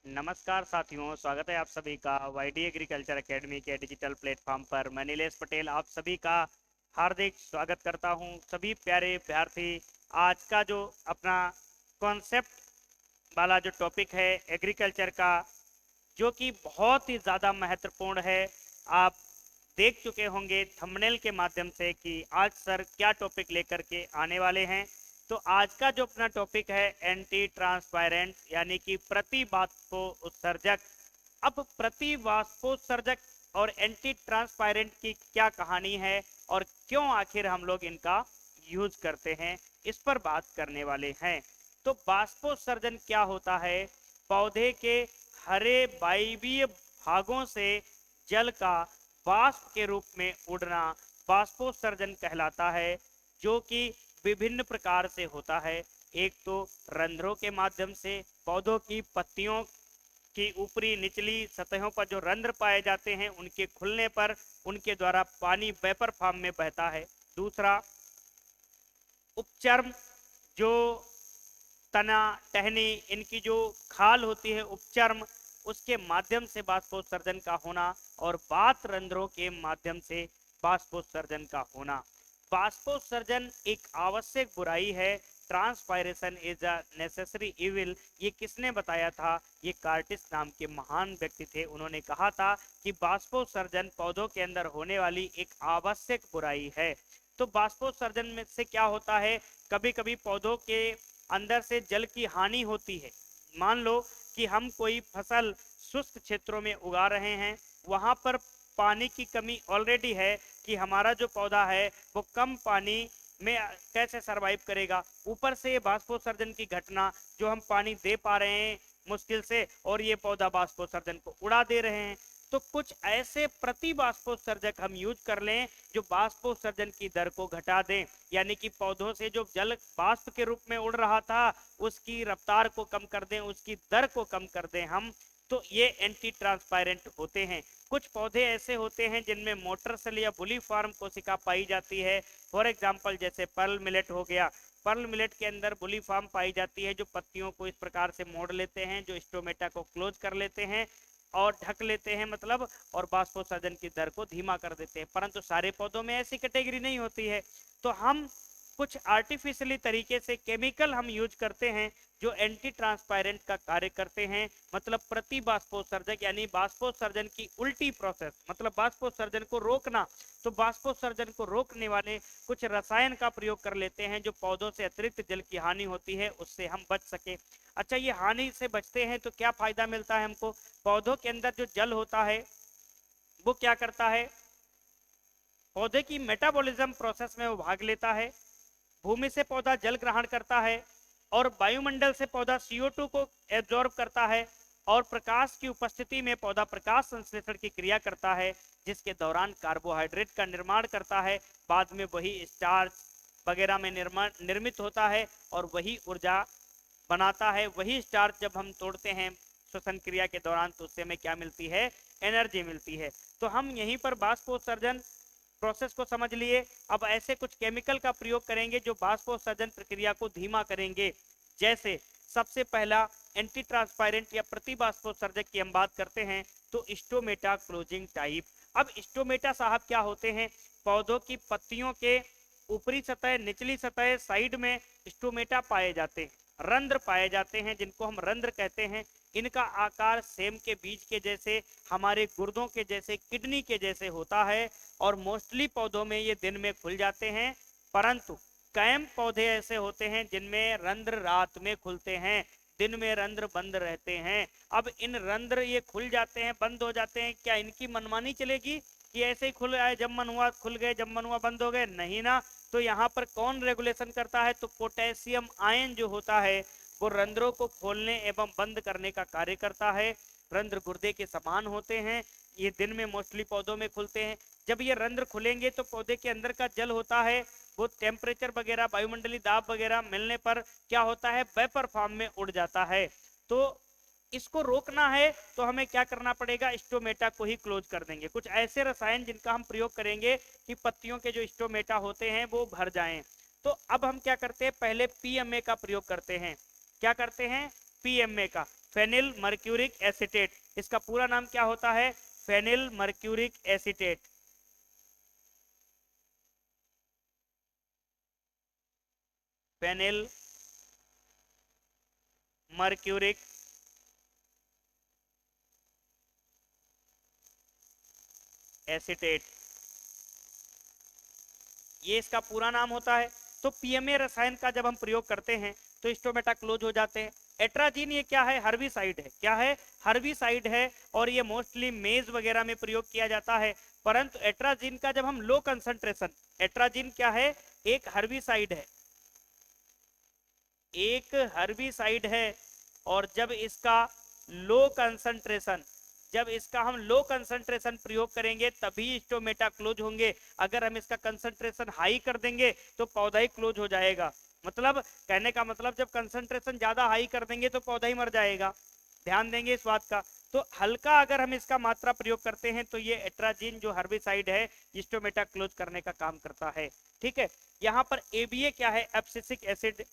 नमस्कार साथियों, स्वागत है आप सभी का वाईडी एग्रीकल्चर एकेडमी के डिजिटल प्लेटफॉर्म पर। मैं नीलेश पटेल आप सभी का हार्दिक स्वागत करता हूं। सभी प्यारे विद्यार्थी, आज का जो अपना कॉन्सेप्ट वाला जो टॉपिक है एग्रीकल्चर का, जो कि बहुत ही ज़्यादा महत्वपूर्ण है। आप देख चुके होंगे थंबनेल के माध्यम से कि आज सर क्या टॉपिक लेकर के आने वाले हैं। तो आज का जो अपना टॉपिक है एंटी ट्रांसपायरेंट यानी कि प्रतिबाष्पो उत्सर्जक। अब प्रतिबाष्पोत्सर्जक और एंटी ट्रांसपायरेंट की क्या कहानी है और क्यों आखिर हम लोग इनका यूज करते हैं, इस पर बात करने वाले हैं। तो बाष्पोत्सर्जन क्या होता है? पौधे के हरे वायवीय भागों से जल का वाष्प के रूप में उड़ना बाष्पोत्सर्जन कहलाता है, जो कि विभिन्न प्रकार से होता है। एक तो रंध्रों के माध्यम से, पौधों की पत्तियों की ऊपरी निचली सतहों पर जो रंध्र पाए जाते हैं उनके खुलने पर उनके द्वारा पानी वेपर फॉर्म में बहता है। दूसरा, उपचर्म, जो तना टहनी इनकी जो खाल होती है उपचर्म, उसके माध्यम से बाष्पोत्सर्जन का होना, और बात रंध्रों के माध्यम से बाष्पोत्सर्जन का होना। बाष्पोत्सर्जन एक आवश्यक बुराई है। Transpiration is a necessary evil. ये किसने बताया था? ये कार्टिस नाम के महान व्यक्ति थे। उन्होंने कहा था कि बाष्पोत्सर्जन पौधों के अंदर होने वाली एक आवश्यक बुराई है। तो बाष्पोत्सर्जन में से क्या होता है, कभी कभी पौधों के अंदर से जल की हानि होती है। मान लो कि हम कोई फसल शुष्क क्षेत्रों में उगा रहे हैं, वहां पर पानी की कमी ऑलरेडी है कि हमारा जो पौधा है वो कम पानी में कैसे सरवाइव करेगा। ऊपर से ये बाष्पोत्सर्जन की घटना, जो हम पानी दे पा रहे हैं मुश्किल से और ये पौधा बाष्पोत्सर्जन को उड़ा दे रहे हैं। तो कुछ ऐसे प्रति बाष्पोत्सर्जक हम यूज कर लें जो बाष्पोत्सर्जन की दर को घटा दें, यानी कि पौधों से जो जल बाष्प के रूप में उड़ रहा था उसकी रफ्तार को कम कर दें, उसकी दर को कम कर दें हम। तो ये एंटी ट्रांसपायरेंट होते हैं। कुछ पौधे ऐसे होते हैं जिनमें मोटर सेल या बुली फॉर्म कोशिका पाई जाती है। फॉर एग्जाम्पल जैसे पर्ल मिलेट हो गया। पर्ल मिलेट के अंदर बुली फॉर्म पाई जाती है, जो पत्तियों को इस प्रकार से मोड़ लेते हैं, जो स्टोमेटा को क्लोज कर लेते हैं और ढक लेते हैं मतलब, और बाष्पोत्सर्जन की दर को धीमा कर देते हैं। परंतु सारे पौधों में ऐसी कैटेगरी नहीं होती है। तो हम कुछ आर्टिफिशियली तरीके से केमिकल हम यूज करते हैं जो एंटी ट्रांसपायरेंट का कार्य करते हैं, मतलब प्रति बाष्पोत्सर्जक, यानी बाष्पोत्सर्जन की उल्टी प्रोसेस, मतलब बाष्पोत्सर्जन को रोकना। तो बाष्पोत्सर्जन को रोकने वाले कुछ रसायन का प्रयोग कर लेते हैं जो पौधों से अतिरिक्त जल की हानि होती है उससे हम बच सके। अच्छा, ये हानि से बचते हैं तो क्या फायदा मिलता है हमको? पौधों के अंदर जो जल होता है वो क्या करता है, पौधे की मेटाबॉलिज्म प्रोसेस में वो भाग लेता है। भूमि से पौधा जल ग्रहण करता है और वायुमंडल से पौधा CO2 को एब्जॉर्ब करता है, और प्रकाश की उपस्थिति में पौधा प्रकाश संश्लेषण की क्रिया करता है, जिसके दौरान कार्बोहाइड्रेट का निर्माण करता है। बाद में वही स्टार्च वगैरह में निर्मित होता है और वही ऊर्जा बनाता है। वही स्टार्च जब हम तोड़ते हैं श्वसन क्रिया के दौरान तो उससे हमें क्या मिलती है? एनर्जी मिलती है। तो हम यहीं पर बाष्पोत्सर्जन प्रोसेस को समझ लिए। अब ऐसे कुछ केमिकल का प्रयोग करेंगे जो बाष्पोत्सर्जन प्रक्रिया को धीमा करेंगे। जैसे सबसे पहला एंटी ट्रांसपायरेंट या प्रति बाष्पोत्सर्जक की हम बात करते हैं तो स्टोमेटा क्लोजिंग टाइप। अब स्टोमेटा साहब क्या होते हैं? पौधों की पत्तियों के ऊपरी सतह, निचली सतह, साइड में स्टोमेटा पाए जाते हैं, रंध्र पाए जाते हैं जिनको हम रंध्र कहते हैं। इनका आकार सेम के बीज के जैसे, हमारे गुर्दों के जैसे, किडनी के जैसे होता है, और मोस्टली पौधों में ये दिन में खुल जाते हैं। परंतु कैम पौधे ऐसे होते हैं जिनमें रंध्र रात में खुलते हैं, दिन में रंध्र बंद रहते हैं। अब इन रंध्र ये खुल जाते हैं, बंद हो जाते हैं, क्या इनकी मनमानी चलेगी कि ऐसे ही खुल आए, जब मन हुआ खुल गए, जब मन हुआ बंद हो गए? नहीं ना। तो यहाँ पर कौन रेगुलेशन करता है? तो पोटेशियम आयन जो होता है वो रंध्रों को खोलने एवं बंद करने का कार्य करता है। रंध्र गुर्दे के समान होते हैं, ये दिन में मोस्टली पौधों में खुलते हैं। जब ये रंध्र खुलेंगे तो पौधे के अंदर का जल होता है वो टेम्परेचर वगैरह, वायुमंडलीय दाब वगैरह मिलने पर क्या होता है? वेपर फॉर्म में उड़ जाता है। तो इसको रोकना है तो हमें क्या करना पड़ेगा? स्टोमेटा को ही क्लोज कर देंगे। कुछ ऐसे रसायन जिनका हम प्रयोग करेंगे कि पत्तियों के जो स्टोमेटा होते हैं वो भर जाएं। तो अब हम क्या करते हैं? पहले PMA का प्रयोग करते हैं। क्या करते हैं? PMA का। फेनिल मर्क्यूरिक एसिटेट, इसका पूरा नाम क्या होता है? Phenyl mercuric acetate. Phenyl mercuric acetate, ये इसका पूरा नाम होता है। तो पीएमए रसायन का जब हम प्रयोग करते हैं तो स्टोमेटा क्लोज हो जाते हैं। एट्राजीन ये क्या है? हर्बिसाइड है। क्या है? हर्बिसाइड है, और ये मोस्टली मेज वगैरह में प्रयोग किया जाता है। परंतु एट्राजीन का जब हम लो कंसंट्रेशन, एट्राजीन क्या है? एक हर्बिसाइड है, एक हर्बिसाइड है, और जब इसका लो कंसंट्रेशन, जब इसका हम लो कंसंट्रेशन प्रयोग करेंगे तभी स्टोमेटा क्लोज होंगे। अगर हम इसका कंसंट्रेशन हाई कर देंगे तो पौधा ही क्लोज हो जाएगा। मतलब कहने का मतलब जब कंसंट्रेशन ज्यादा हाई कर देंगे तो पौधा ही मर जाएगा। ध्यान देंगे इस बात का। तो हल्का अगर हम इसका मात्रा प्रयोग करते हैं तो ये एट्राजीन जो हर्बिसाइड है स्टोमेटा क्लोज करने का काम करता है। ठीक है, यहाँ पर एबीए क्या है? Abscisic acid.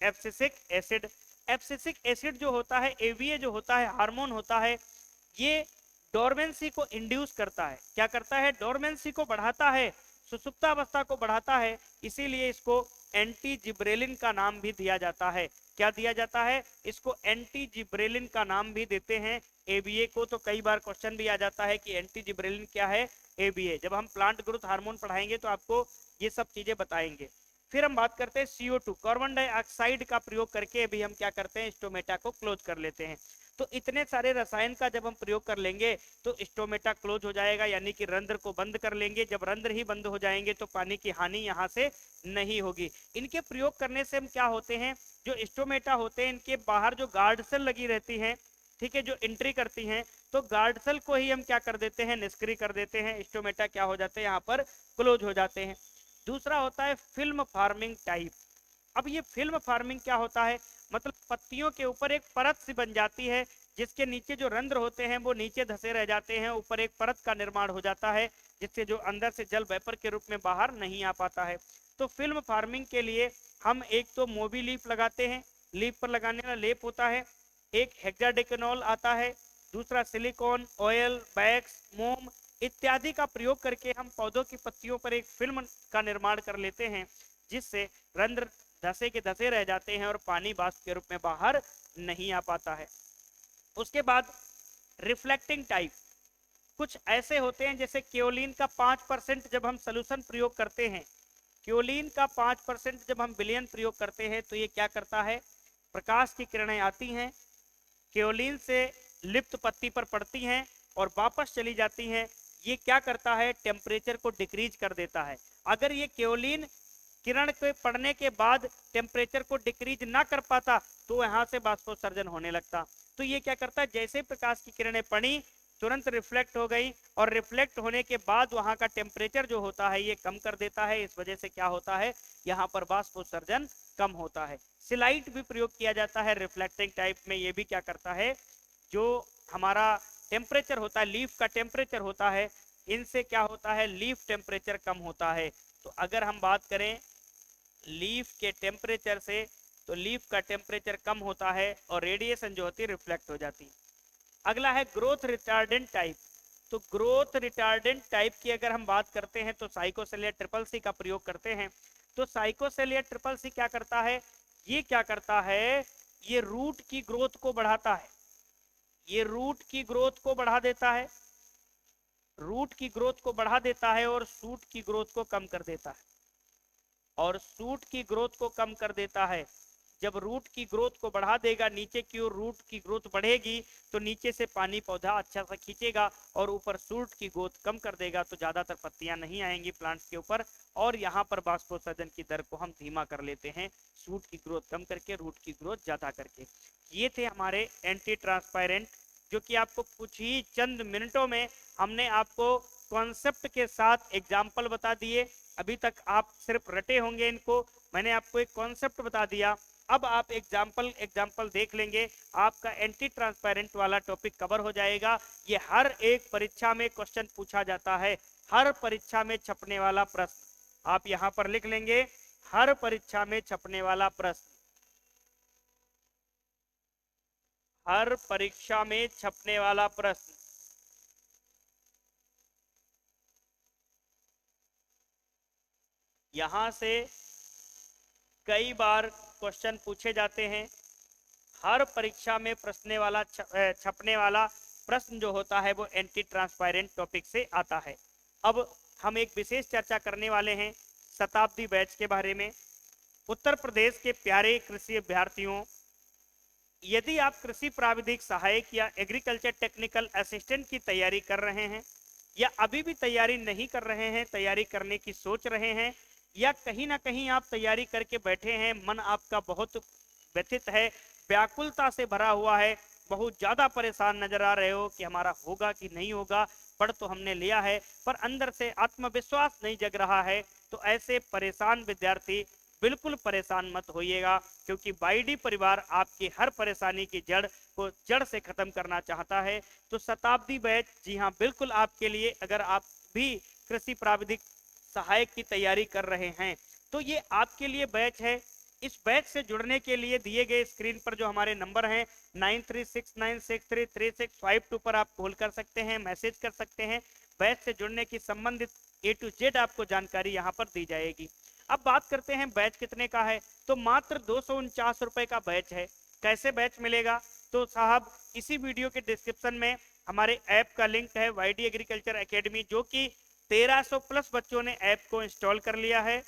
Abscisic acid, abscisic acid जो होता है, एवीए जो होता है, हार्मोन होता है, ये डोरमेंसी को इंड्यूस करता है। क्या करता है? डोरमेंसी को बढ़ाता है, सुसुप्तावस्था को बढ़ाता है। इसीलिए इसको एंटी जिब्रेलिन का नाम भी दिया जाता है। क्या दिया जाता है? इसको एंटी जिब्रेलिन का नाम भी देते हैं एबीए को। तो कई बार क्वेश्चन भी आ जाता है कि एंटी जिब्रेलिन क्या है? एबीए। जब हम प्लांट ग्रोथ हार्मोन पढ़ाएंगे तो आपको ये सब चीजें बताएंगे। फिर हम बात करते हैं CO2, कार्बन डाइऑक्साइड का प्रयोग करके भी हम क्या करते हैं? स्टोमेटा को क्लोज कर लेते हैं। तो इतने सारे रसायन का जब हम प्रयोग कर लेंगे तो स्टोमेटा क्लोज हो जाएगा, यानी कि रंध्र को बंद कर लेंगे। जब रंध्र ही बंद हो जाएंगे तो पानी की हानि यहाँ से नहीं होगी। इनके प्रयोग करने से हम क्या होते हैं? जो स्टोमेटा होते हैं इनके बाहर जो गार्ड सेल लगी रहती हैं, ठीक है, जो एंट्री करती हैं, तो गार्ड सेल को ही हम क्या कर देते हैं? निष्क्रिय कर देते हैं। स्टोमेटा क्या हो जाते हैं? यहाँ पर क्लोज हो जाते हैं। दूसरा होता है फिल्म फार्मिंग टाइप। अब ये फिल्म फार्मिंग क्या होता है? मतलब पत्तियों के ऊपर एक परत सी बन जाती है, जिसके नीचे जो रंध्र होते हैं वो नीचे धसे रह जाते हैं, ऊपर एक परत का निर्माण हो जाता है, जिससे जो अंदर से जल वेपर के रूप में बाहर नहीं आ पाता है। तो फिल्म फार्मिंग के लिए हम एक तो मोबी लीफ लगाते हैं, लीफ पर लगाने वाला लेप होता है, एक हेक्साडेकेनोल आता है, दूसरा सिलिकॉन, ऑयल, वैक्स, मोम इत्यादि का प्रयोग करके हम पौधों की पत्तियों पर एक फिल्म का निर्माण कर लेते हैं, जिससे रंध्र धसे के धसे रह जाते हैं और पानी वाष्प के रूप में बाहर नहीं आ पाता है। उसके बाद रिफ्लेक्टिंग टाइप कुछ ऐसे होते हैं, जैसे क्योलिन का 5% जब हम सोल्यूशन प्रयोग करते हैं, क्योलिन का 5% जब हम विलयन प्रयोग करते हैं तो ये क्या करता है? प्रकाश की किरणें आती हैं, क्योलिन से लिप्त पत्ती पर पड़ती हैं और वापस चली जाती हैं। ये क्या करता है? टेम्परेचर को डिक्रीज कर देता है। अगर ये क्योलिन किरण के पड़ने के बाद टेम्परेचर को डिक्रीज ना कर पाता तो यहाँ से बाष्पोत्सर्जन होने लगता। तो ये क्या करता है? जैसे प्रकाश की किरणें पड़ी तुरंत रिफ्लेक्ट हो गई, और रिफ्लेक्ट होने के बाद वहां का टेम्परेचर जो होता है ये कम कर देता है। इस वजह से क्या होता है? यहाँ पर बाष्पोत्सर्जन कम होता है। सिलाइट भी प्रयोग किया जाता है रिफ्लेक्टिंग टाइप में। ये भी क्या करता है? जो हमारा टेम्परेचर होता है, लीफ का टेम्परेचर होता है, इनसे क्या होता है? लीफ टेम्परेचर कम होता है। तो अगर हम बात करें लीफ के टेम्परेचर से, तो लीफ का टेम्परेचर कम होता है और रेडिएशन जो होती है रिफ्लेक्ट हो जाती है। अगला है ग्रोथ रिटार्डेंट टाइप। तो ग्रोथ रिटार्डेंट टाइप की अगर हम बात करते हैं तो साइकोसेलिया ट्रिपल सी का प्रयोग करते हैं। तो साइकोसेलिया ट्रिपल सी क्या करता है? ये क्या करता है? ये रूट की ग्रोथ को बढ़ाता है, ये रूट की ग्रोथ को बढ़ा देता है, रूट की ग्रोथ को बढ़ा देता है और सूट की ग्रोथ को कम कर देता है, और सूट की ग्रोथ को कम कर देता है। जब रूट की ग्रोथ को बढ़ा देगा, नीचे की ओर रूट की ग्रोथ बढ़ेगी तो नीचे से पानी पौधा अच्छा सा खींचेगा, और ऊपर सूट की ग्रोथ कम कर देगा तो ज्यादातर पत्तियां नहीं आएंगी प्लांट्स के ऊपर, और यहाँ पर बाष्पोत्सर्जन की दर को हम धीमा कर लेते हैं, सूट की ग्रोथ कम करके रूट की ग्रोथ ज्यादा करके। ये थे हमारे एंटी ट्रांसपेरेंट, जो कि आपको कुछ ही चंद मिनटों में हमने आपको कॉन्सेप्ट के साथ एग्जाम्पल बता दिए। अभी तक आप सिर्फ रटे होंगे इनको, मैंने आपको एक कॉन्सेप्ट बता दिया। अब आप एग्जाम्पल देख लेंगे, आपका एंटी ट्रांसपेरेंट वाला टॉपिक कवर हो जाएगा। ये हर एक परीक्षा में क्वेश्चन पूछा जाता है, हर परीक्षा में छपने वाला प्रश्न आप यहाँ पर लिख लेंगे, हर परीक्षा में छपने वाला प्रश्न, हर परीक्षा में छपने वाला प्रश्न। यहां से कई बार क्वेश्चन पूछे जाते हैं। हर परीक्षा में छपने वाला प्रश्न जो होता है वो एंटी ट्रांसपेरेंट टॉपिक से आता है। अब हम एक विशेष चर्चा करने वाले हैं शताब्दी बैच के बारे में। उत्तर प्रदेश के प्यारे कृषि अभ्यर्थियों, यदि आप कृषि प्राविधिक सहायक या एग्रीकल्चर टेक्निकल असिस्टेंट की तैयारी कर रहे हैं या अभी भी तैयारी नहीं कर रहे हैं, तैयारी करने की सोच रहे हैं, या कहीं ना कहीं आप तैयारी करके बैठे हैं, मन आपका बहुत व्यथित है, व्याकुलता से भरा हुआ है, बहुत ज्यादा परेशान नजर आ रहे हो कि हमारा होगा कि नहीं होगा, पढ़ तो हमने लिया है पर अंदर से आत्मविश्वास नहीं जग रहा है, तो ऐसे परेशान विद्यार्थी बिल्कुल परेशान मत होइएगा, क्योंकि वाईडी परिवार आपकी हर परेशानी की जड़ को जड़ से खत्म करना चाहता है। तो शताब्दी बैच, जी हाँ, बिल्कुल आपके लिए। अगर आप भी कृषि प्राविधिक सहायक की तैयारी कर रहे हैं तो ये आपके लिए बैच है। इस बैच से जुड़ने के लिए दिए गए स्क्रीन पर जो हमारे नंबर हैं 9369633652 पर आप कॉल कर सकते हैं, मैसेज कर सकते हैं। बैच से जुड़ने की संबंधित A to Z आपको जानकारी यहाँ पर दी जाएगी। अब बात करते हैं बैच कितने का है। तो मात्र 249 रुपए का बैच है। कैसे बैच मिलेगा? तो साहब, इसी वीडियो के डिस्क्रिप्शन में हमारे ऐप का लिंक है वाईडी एग्रीकल्चर एकेडमी, जो कि 1300 प्लस बच्चों ने ऐप को इंस्टॉल कर लिया है।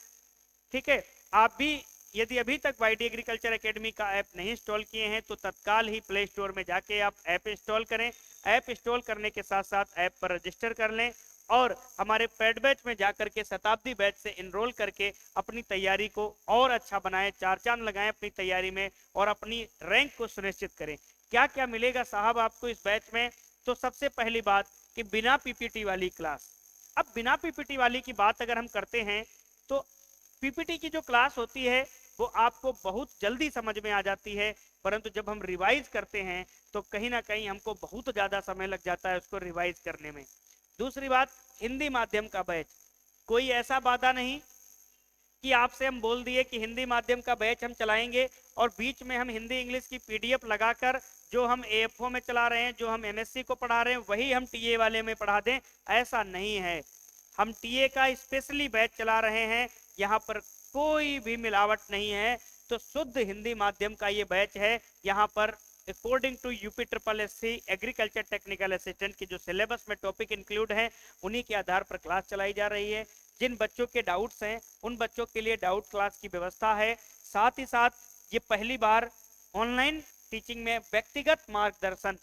ठीक है, आप भी यदि अभी तक वाईडी एग्रीकल्चर एकेडमी का ऐप नहीं इंस्टॉल किए हैं तो तत्काल ही प्ले स्टोर में जाके आप ऐप इंस्टॉल करें। ऐप इंस्टॉल करने के साथ साथ ऐप पर रजिस्टर कर लें और हमारे पेड बैच में जाकर के शताब्दी बैच से इनरोल करके अपनी तैयारी को और अच्छा बनाएं, चार चांद लगाएं अपनी तैयारी में और अपनी रैंक को सुनिश्चित करें। क्या क्या मिलेगा साहब आपको इस बैच में? तो सबसे पहली बात कि बिना पीपीटी वाली क्लास। अब बिना पीपीटी वाली की बात अगर हम करते हैं तो पीपीटी की जो क्लास होती है वो आपको बहुत जल्दी समझ में आ जाती है, परंतु जब हम रिवाइज करते हैं तो कहीं ना कहीं हमको बहुत ज्यादा समय लग जाता है उसको रिवाइज करने में। दूसरी बात, हिंदी माध्यम का बैच, कोई ऐसा वादा नहीं कि आपसे हम बोल दिए कि हिंदी माध्यम का बैच हम चलाएंगे और बीच में हम हिंदी इंग्लिश की पीडीएफ लगाकर जो हम एएफओ में चला रहे हैं, जो हम एमएससी को पढ़ा रहे हैं, वही हम टीए वाले में पढ़ा दें, ऐसा नहीं है। हम टीए का स्पेशली बैच चला रहे हैं, यहाँ पर कोई भी मिलावट नहीं है। तो शुद्ध हिंदी माध्यम का ये बैच है। यहाँ पर according to UP triple SC agriculture technical assistant की जो सिलेबस में टॉपिक इंक्लूड है उन्हीं के आधार पर क्लास चलाई जा रही है। जिन बच्चों के डाउट्स हैं उन बच्चों के लिए डाउट क्लास की व्यवस्था है। साथ ही साथ ये पहली बार ऑनलाइन टीचिंग में व्यक्तिगत मार्गदर्शन,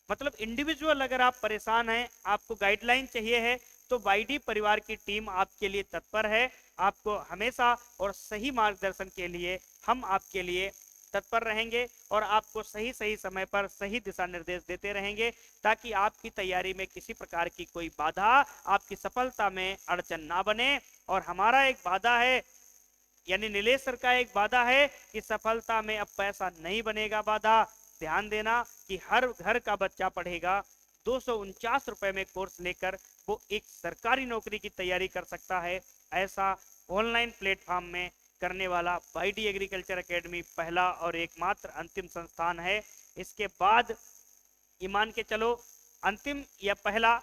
मतलब इंडिविजुअल, अगर आप परेशान हैं, आपको गाइडलाइन चाहिए है, तो वाईडी परिवार की टीम आपके लिए तत्पर है। आपको हमेशा और सही मार्गदर्शन के लिए हम आपके लिए तत्पर रहेंगे और आपको सही सही समय पर सही दिशा निर्देश देते रहेंगे, ताकि आपकी तैयारी में किसी प्रकार की कोई बाधा आपकी सफलता में अड़चन ना बने। और हमारा एक वादा है, यानी नीलेश सर का एक वादा है कि सफलता में अब पैसा नहीं बनेगा बाधा। ध्यान देना कि हर घर का बच्चा पढ़ेगा, 249 रुपए में कोर्स लेकर वो एक सरकारी नौकरी की तैयारी कर सकता है। ऐसा ऑनलाइन प्लेटफॉर्म में करने वाला वाईडी एग्रीकल्चर एकेडमी पहला और एकमात्र अंतिम संस्थान है। इसके बाद ईमान के चलो, अंतिम या पहला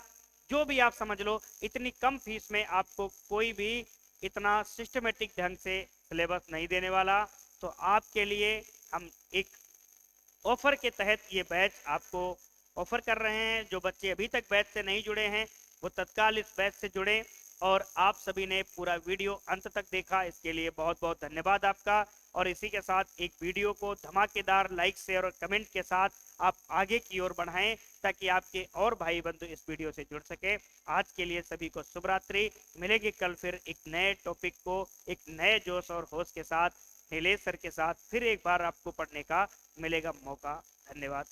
जो भी आप समझ लो, इतनी कम फीस में आपको कोई भी इतना सिस्टमेटिक ढंग से सिलेबस नहीं देने वाला। तो आपके लिए हम एक ऑफर के तहत ये बैच आपको ऑफर कर रहे हैं। जो बच्चे अभी तक बैच से नहीं जुड़े हैं वो तत्काल इस बैच से जुड़े। और आप सभी ने पूरा वीडियो अंत तक देखा, इसके लिए बहुत बहुत धन्यवाद आपका। और इसी के साथ एक वीडियो को धमाकेदार लाइक शेयर और कमेंट के साथ आप आगे की ओर बढ़ाएं, ताकि आपके और भाई बंधु इस वीडियो से जुड़ सके। आज के लिए सभी को शुभ रात्रि। मिलेंगे कल फिर एक नए टॉपिक को एक नए जोश और होश के साथ, नीलेश सर के साथ फिर एक बार आपको पढ़ने का मिलेगा मौका। धन्यवाद।